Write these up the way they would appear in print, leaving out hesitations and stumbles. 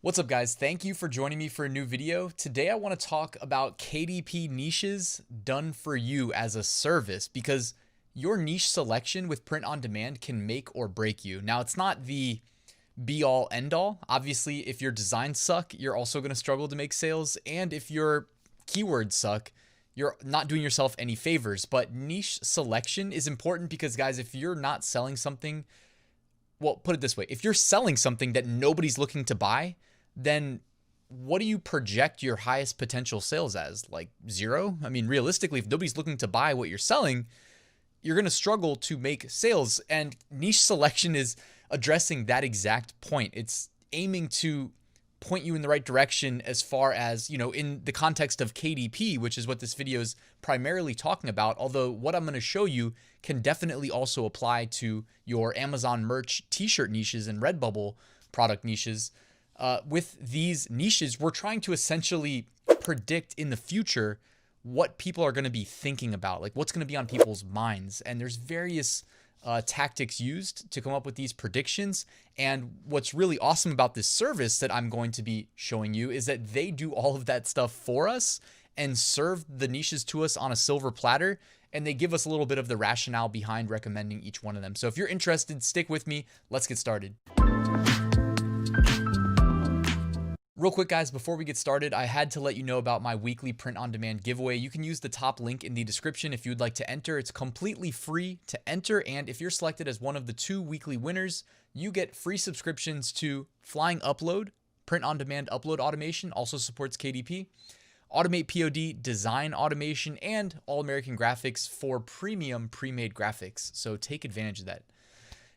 What's up, guys? Thank you for joining me for a new video. Today I want to talk about KDP niches done for you as a service, because your niche selection with print on demand can make or break you. Now, it's not the be all end all. Obviously, if your designs suck, you're also going to struggle to make sales. And if your keywords suck, you're not doing yourself any favors. But niche selection is important because, guys, if you're not selling something, well, put it this way, if you're selling something that nobody's looking to buy, then what do you project your highest potential sales as? Like zero? I mean, realistically, if nobody's looking to buy what you're selling, you're going to struggle to make sales. And niche selection is addressing that exact point. It's aiming to point you in the right direction as far as, in the context of KDP, which is what this video is primarily talking about. Although what I'm going to show you can definitely also apply to your Amazon merch t-shirt niches and Redbubble product niches. With these niches, we're trying to essentially predict in the future what people are going to be thinking about, like what's going to be on people's minds. And there's various tactics used to come up with these predictions. And what's really awesome about this service that I'm going to be showing you is that they do all of that stuff for us and serve the niches to us on a silver platter. And they give us a little bit of the rationale behind recommending each one of them. So if you're interested, stick with me. Let's get started. Real quick, guys, before we get started, I had to let you know about my weekly print-on-demand giveaway. You can use the top link in the description if you'd like to enter. It's completely free to enter, and if you're selected as one of the 2 weekly winners, you get free subscriptions to Flying Upload, print-on-demand upload automation, also supports KDP, AutomatePOD design automation, and All-American Graphics for premium pre-made graphics. So take advantage of that.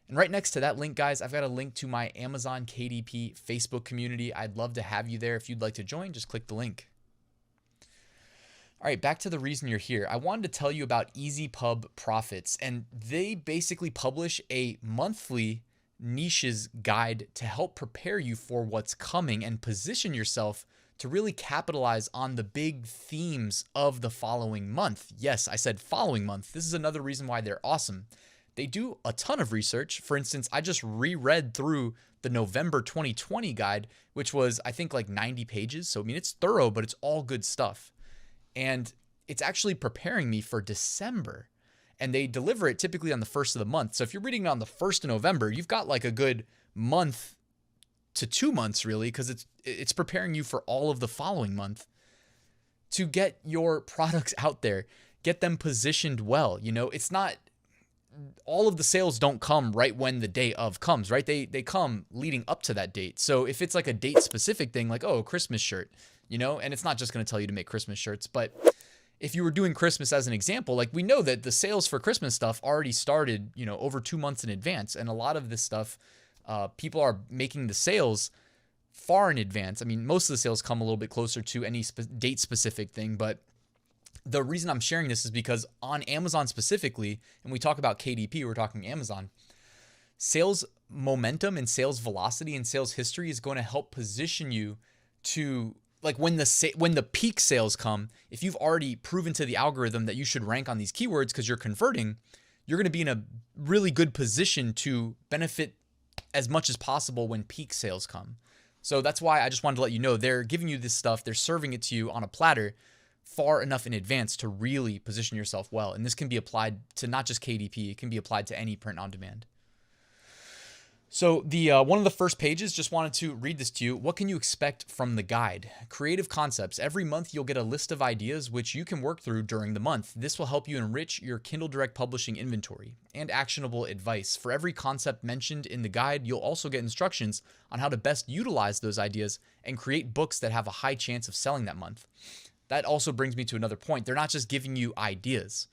And right next to that link, guys, I've got a link to my Amazon KDP Facebook community. I'd love to have you there. If you'd like to join, just click the link. All right, back to the reason you're here. I wanted to tell you about EasyPub Profits, and they basically publish a monthly niches guide to help prepare you for what's coming and position yourself to really capitalize on the big themes of the following month. Yes, I said following month. This is another reason why they're awesome. They do a ton of research. For instance, I just reread through the November 2020 guide, which was, I think, like 90 pages. So, I mean, it's thorough, but it's all good stuff. And it's actually preparing me for December. And they deliver it typically on the 1st of the month. So if you're reading it on the 1st of November, you've got like a good month to 2 months, really, because it's preparing you for all of the following month to get your products out there, get them positioned well. It's not... all of the sales don't come right when the day of comes, right? They come leading up to that date. So if it's like a date specific thing, like, oh, a Christmas shirt, and it's not just going to tell you to make Christmas shirts, but if you were doing Christmas as an example, like we know that the sales for Christmas stuff already started, over 2 months in advance. And a lot of this stuff, people are making the sales far in advance. I mean, most of the sales come a little bit closer to any date specific thing, but the reason I'm sharing this is because on Amazon specifically, and we talk about KDP, we're talking Amazon, sales momentum and sales velocity and sales history is going to help position you to, like, when the peak sales come, if you've already proven to the algorithm that you should rank on these keywords because you're converting, you're going to be in a really good position to benefit as much as possible when peak sales come. So that's why I just wanted to let you know they're giving you this stuff, they're serving it to you on a platter far enough in advance to really position yourself well. And this can be applied to not just KDP, it can be applied to any print on demand. So the one of the first pages, just wanted to read this to you. What can you expect from the guide? Creative concepts. Every month you'll get a list of ideas which you can work through during the month. This will help you enrich your Kindle Direct Publishing inventory. And actionable advice. For every concept mentioned in the guide, you'll also get instructions on how to best utilize those ideas and create books that have a high chance of selling that month. That also brings me to another point. They're not just giving you ideas.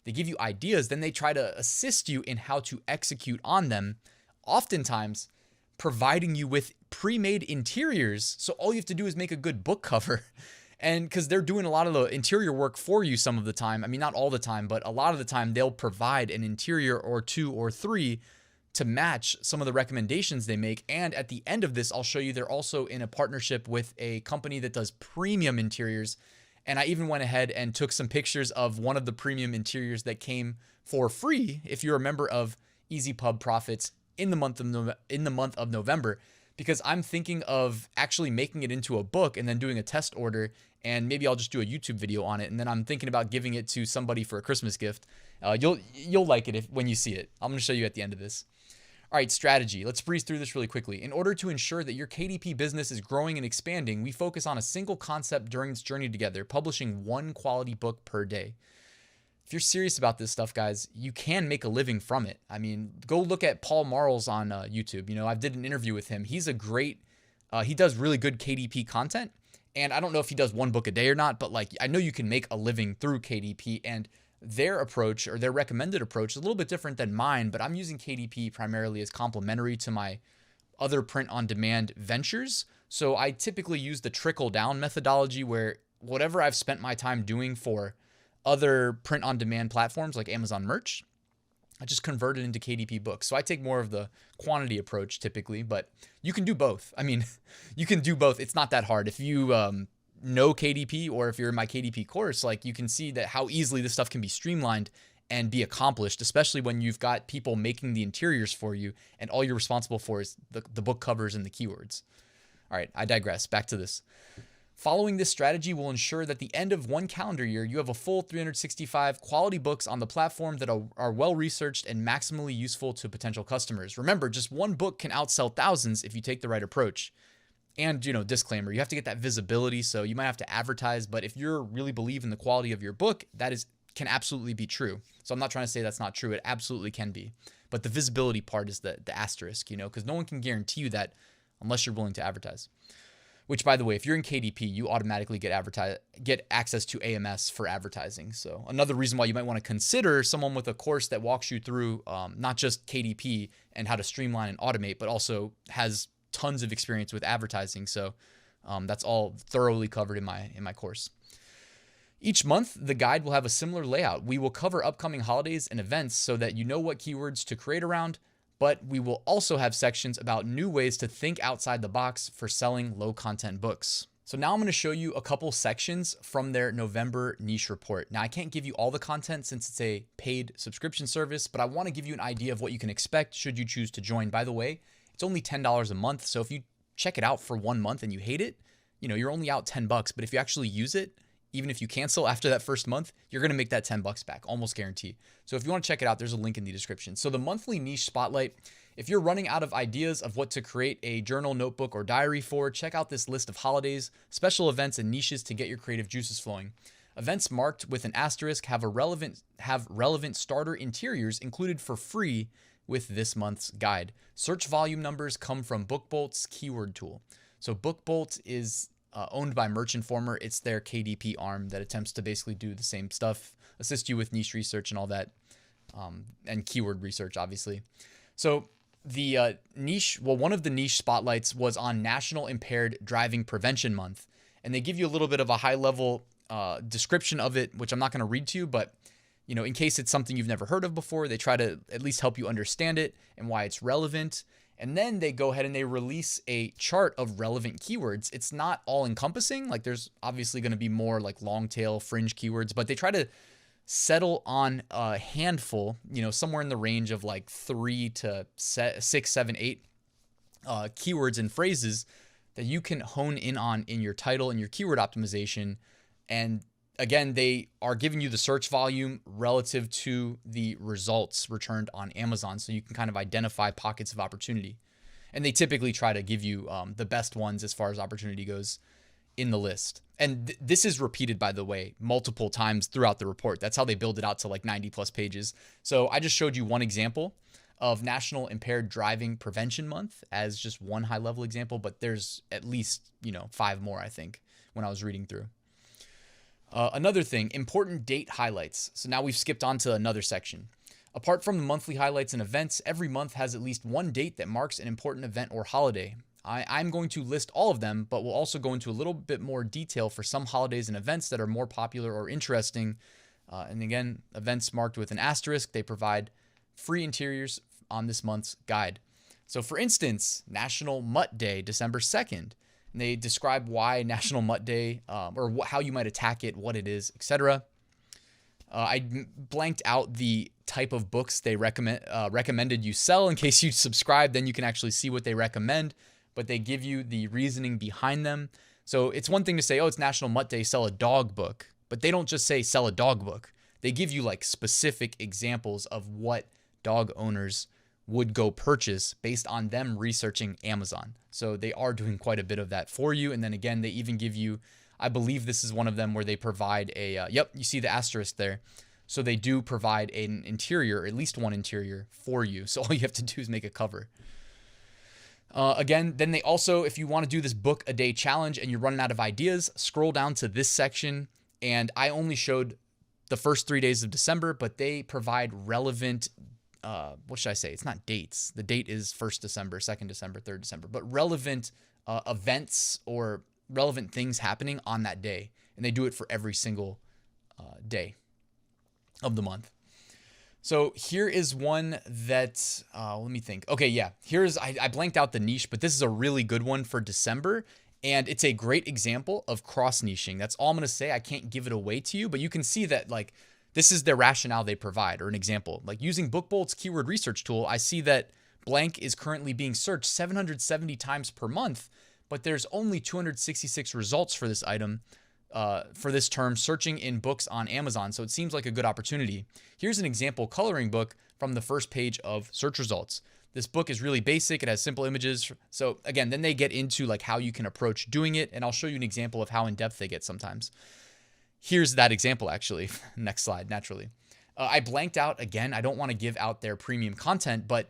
They give you ideas, then they try to assist you in how to execute on them, oftentimes providing you with pre-made interiors. So all you have to do is make a good book cover. And because they're doing a lot of the interior work for you some of the time. I mean, not all the time, but a lot of the time they'll provide an interior or 2 or 3 to match some of the recommendations they make. And at the end of this, I'll show you they're also in a partnership with a company that does premium interiors. And I even went ahead and took some pictures of one of the premium interiors that came for free if you're a member of EasyPub Profits in the month of November. because I'm thinking of actually making it into a book and then doing a test order, and maybe I'll just do a YouTube video on it, and then I'm thinking about giving it to somebody for a Christmas gift. You'll like it when you see it. I'm going to show you at the end of this. All right, strategy. Let's breeze through this really quickly. In order to ensure that your KDP business is growing and expanding, we focus on a single concept during its journey together, publishing one quality book per day. If you're serious about this stuff, guys, you can make a living from it. I mean, go look at Paul Marles on YouTube. You know, I did an interview with him. He's a great, he does really good KDP content. And I don't know if he does one book a day or not, but like, I know you can make a living through KDP, and their approach, or their recommended approach, is a little bit different than mine, but I'm using KDP primarily as complementary to my other print-on-demand ventures. So I typically use the trickle-down methodology, where whatever I've spent my time doing for other print-on-demand platforms like Amazon Merch, I just convert it into KDP books. So I take more of the quantity approach typically, but you can do both. I mean, you can do both. It's not that hard. If you know KDP, or if you're in my KDP course, like, you can see that how easily this stuff can be streamlined and be accomplished, especially when you've got people making the interiors for you and all you're responsible for is the book covers and the keywords. All right, I digress. Back to this. Following this strategy will ensure that at the end of one calendar year, you have a full 365 quality books on the platform that are well-researched and maximally useful to potential customers. Remember, just one book can outsell thousands if you take the right approach. And, you know, disclaimer, you have to get that visibility, so you might have to advertise, but if you really believe in the quality of your book, can absolutely be true. So I'm not trying to say that's not true. It absolutely can be. But the visibility part is the asterisk, you know, because no one can guarantee you that unless you're willing to advertise. Which, by the way, if you're in KDP, you automatically get access to AMS for advertising. So another reason why you might want to consider someone with a course that walks you through not just KDP and how to streamline and automate, but also has tons of experience with advertising. So that's all thoroughly covered in my course. Each month, the guide will have a similar layout. We will cover upcoming holidays and events so that you know what keywords to create around, but we will also have sections about new ways to think outside the box for selling low content books. So now I'm going to show you a couple sections from their November niche report. Now, I can't give you all the content since it's a paid subscription service, but I want to give you an idea of what you can expect should you choose to join. By the way, it's only $10 a month. So if you check it out for 1 month and you hate it, you know, you're only out $10. But if you actually use it, even if you cancel after that first month, you're going to make that $10 back, almost guaranteed. So if you want to check it out, there's a link in the description. So the monthly niche spotlight, if you're running out of ideas of what to create a journal, notebook, or diary for, check out this list of holidays, special events, and niches to get your creative juices flowing. Events marked with an asterisk have relevant starter interiors included for free with this month's guide. Search volume numbers come from BookBolt's keyword tool. So BookBolt is owned by Merch Informer. It's their KDP arm that attempts to basically do the same stuff, assist you with niche research and all that, and keyword research, obviously. So the one of the niche spotlights was on National Impaired Driving Prevention Month, and they give you a little bit of a high-level description of it, which I'm not going to read to you, but you know, in case it's something you've never heard of before, they try to at least help you understand it and why it's relevant. And then they go ahead and they release a chart of relevant keywords. It's not all encompassing. Like, there's obviously going to be more like long tail fringe keywords, but they try to settle on a handful, you know, somewhere in the range of like 3 to 6, 7, 8 keywords and phrases that you can hone in on in your title and your keyword optimization. And again, they are giving you the search volume relative to the results returned on Amazon, so you can kind of identify pockets of opportunity. And they typically try to give you the best ones as far as opportunity goes in the list. And this is repeated, by the way, multiple times throughout the report. That's how they build it out to like 90 plus pages. So I just showed you one example of National Impaired Driving Prevention Month as just one high level example, but there's at least, 5 more, I think, when I was reading through. Another thing, important date highlights. So now we've skipped on to another section. Apart from the monthly highlights and events, every month has at least one date that marks an important event or holiday. I'm going to list all of them, but we'll also go into a little bit more detail for some holidays and events that are more popular or interesting. And again, events marked with an asterisk, they provide free interiors on this month's guide. So for instance, National Mutt Day, December 2nd. And they describe why National Mutt Day, or how you might attack it, what it is, etc. I blanked out the type of books they recommended you sell in case you subscribe. Then you can actually see what they recommend. but they give you the reasoning behind them. So it's one thing to say, oh, it's National Mutt Day, sell a dog book, but they don't just say sell a dog book. They give you like specific examples of what dog owners would go purchase based on them researching Amazon. So they are doing quite a bit of that for you. And then again, they even give you, I believe this is one of them where they provide a, yep, you see the asterisk there. So they do provide an interior, at least one interior for you. So all you have to do is make a cover. Again, then they also, if you want to do this book a day challenge and you're running out of ideas, scroll down to this section. And I only showed the first 3 days of December, but they provide relevant, what should I say? It's not dates. The date is 1st December, 2nd December, 3rd December, but relevant events or relevant things happening on that day. And they do it for every single day of the month. So here is one that, let me think. Okay, yeah, I blanked out the niche, but this is a really good one for December. And it's a great example of cross niching. That's all I'm going to say. I can't give it away to you, but you can see that like this is their rationale they provide, or an example. Like using BookBolt's keyword research tool, I see that blank is currently being searched 770 times per month, but there's only 266 results for this item, for this term, searching in books on Amazon. So it seems like a good opportunity. Here's an example coloring book from the first page of search results. This book is really basic. It has simple images. So again, then they get into like how you can approach doing it. And I'll show you an example of how in depth they get sometimes. Here's that example actually. Next slide, naturally. I blanked out again. I don't want to give out their premium content, but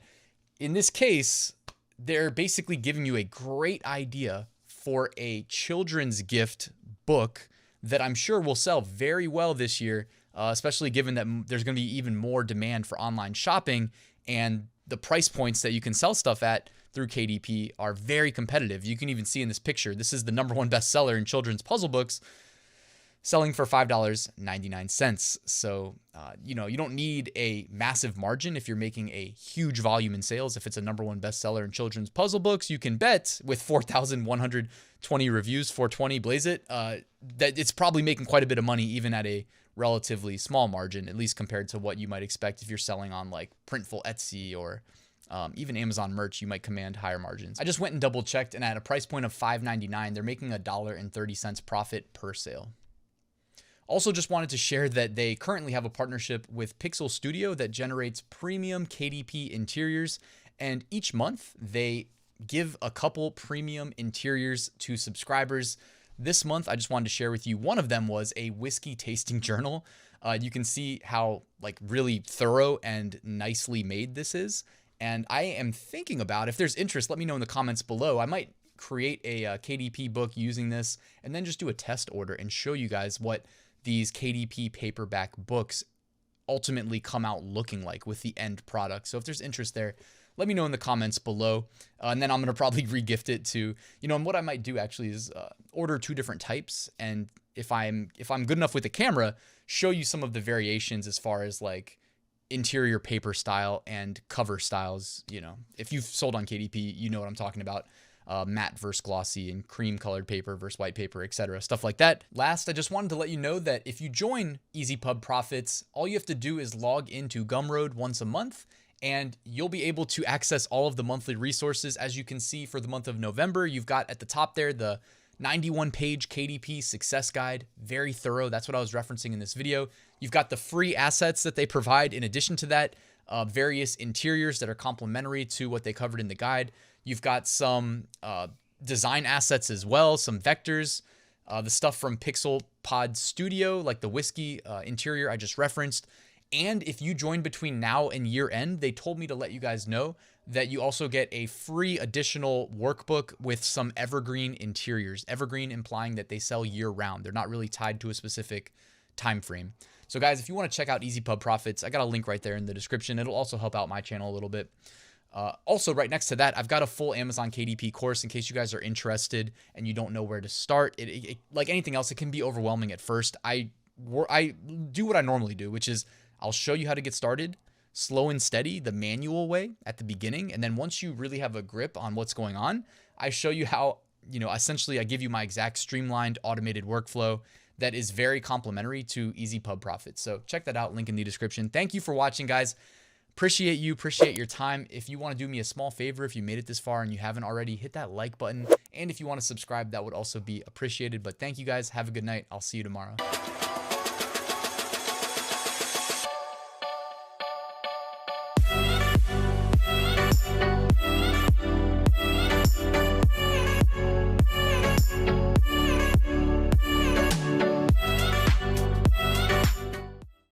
in this case, they're basically giving you a great idea for a children's gift book that I'm sure will sell very well this year, especially given that there's going to be even more demand for online shopping, and the price points that you can sell stuff at through KDP are very competitive. You can even see in this picture, this is the #1 bestseller in children's puzzle books, selling for $5.99. So, you don't need a massive margin if you're making a huge volume in sales. If it's a #1 bestseller in children's puzzle books, you can bet with 4,120 reviews, 420 Placeit, that it's probably making quite a bit of money even at a relatively small margin, at least compared to what you might expect if you're selling on like Printful, Etsy, or even Amazon merch. You might command higher margins. I just went and double checked, and at a price point of $5.99, they're making $1.30 profit per sale. Also just wanted to share that they currently have a partnership with Pixel Studio that generates premium KDP interiors, and each month they give a couple premium interiors to subscribers. This month, I just wanted to share with you, one of them was a whiskey tasting journal. You can see how like really thorough and nicely made this is. And I am thinking about, if there's interest, let me know in the comments below. I might create a KDP book using this and then just do a test order and show you guys what these KDP paperback books ultimately come out looking like with the end product. So if there's interest there, let me know in the comments below. And then I'm going to probably regift it to, and what I might do actually is order 2 different types. And if I'm good enough with the camera, show you some of the variations as far as like interior paper style and cover styles. If you've sold on KDP, you know what I'm talking about. Matte versus glossy and cream colored paper versus white paper, etc. Stuff like that. Last, I just wanted to let you know that if you join EasyPub Profits, all you have to do is log into Gumroad once a month, and you'll be able to access all of the monthly resources. As you can see, for the month of November, you've got at the top there the 91-page KDP success guide, very thorough. That's what I was referencing in this video. You've got the free assets that they provide. In addition to that, various interiors that are complementary to what they covered in the guide. You've got some design assets as well, some vectors, the stuff from AutomatePOD Studio, like the whiskey interior I just referenced. And if you join between now and year end, they told me to let you guys know that you also get a free additional workbook with some evergreen interiors. Evergreen implying that they sell year round. They're not really tied to a specific time frame. So guys, if you want to check out EasyPub Profits, I got a link right there in the description. It'll also help out my channel a little bit. Also, right next to that, I've got a full Amazon KDP course in case you guys are interested and you don't know where to start. Like anything else, it can be overwhelming at first. I do what I normally do, which is I'll show you how to get started, slow and steady, the manual way at the beginning. And then once you really have a grip on what's going on, I show you how, essentially I give you my exact streamlined automated workflow that is very complementary to EasyPub Profits. So check that out, link in the description. Thank you for watching, guys. Appreciate you, appreciate your time. If you want to do me a small favor, if you made it this far and you haven't already, hit that like button. And if you want to subscribe, that would also be appreciated. But thank you guys. Have a good night. I'll see you tomorrow.